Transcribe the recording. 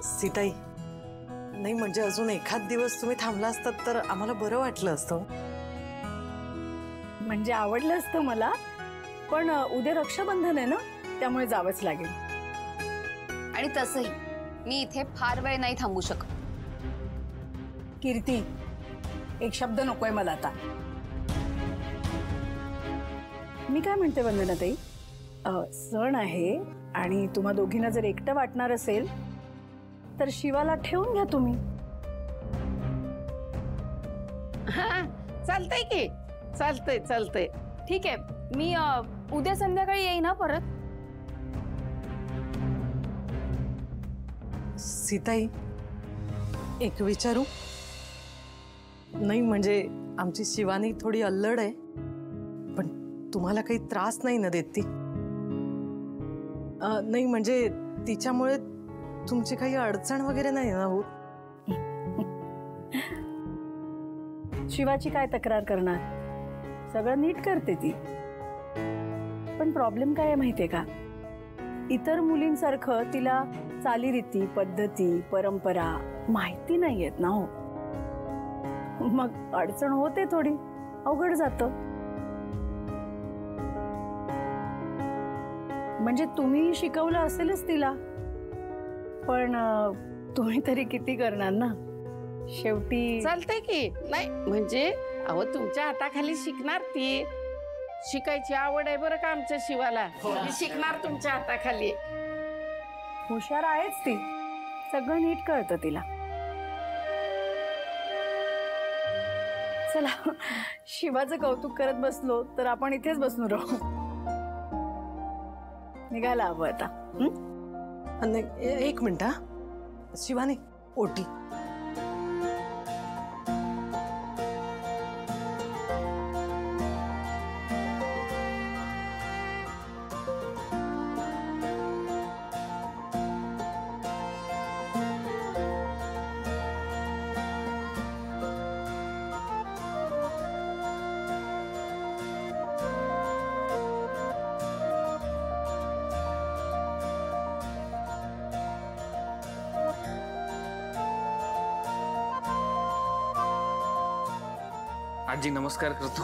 सीताई, नाही म्हणजे अजून एखाद दिवस तुम्ही थांबला असतात तर आम्हाला बरं वाटलं असतं. म्हणजे आवडलं असतं मला, पण उद्या रक्षाबंधन आहे ना, त्यामुळे जावंच लागेल. आणि तसंही मी इथे फार वेळ नाही थांबू शकत. कीर्ती, एक शब्द नकोय मला आता. मी काय म्हणते वंदनाताई, सण आहे आणि तुम्हा दोघींना जर एकटं वाटणार असेल तर शिवाला ठेवून घ्या तुम्ही. चालतंय की, चालतंय चालतंय. ठीक आहे, मी उद्या संध्याकाळी येईन ना परत. सीताई, एक विचारू? नाही म्हणजे आमची शिवानी थोडी अल्लड आहे, पण तुम्हाला काही त्रास नाही ना देत ती? नाही म्हणजे तिच्यामुळे तुमची काही अडचण वगैरे नाही ना होत? शिवाची काय तक्रार करणार, सगळं नीट करते ती. पण प्रॉब्लेम काय आहे माहितीये का, इतर मुलींसारखं तिला चालीरीती, पद्धती, परंपरा माहिती नाहीयेत ना हो. मग अडचण होते, थोडी अवघड जातं. म्हणजे तुम्ही शिकवलं असेलच तिला, पण तुम्ही तरी किती करणार ना शेवटी. चालतंय की, नाही म्हणजे अहो तुमच्या हाताखाली शिकणार ती. शिकायची आवड आहे बरं का आमच्या शिवाला. ती शिकणार तुमच्या हाताखाली. हुशार आहेच ती, सगळं नीट कळतं तिला. चला, शिवाचं कौतुक करत बसलो तर आपण इथेच बसून राहू. निघायला हवं आता. एक मिनिट. शिवानी, ओटी. आजी नमस्कार करतो.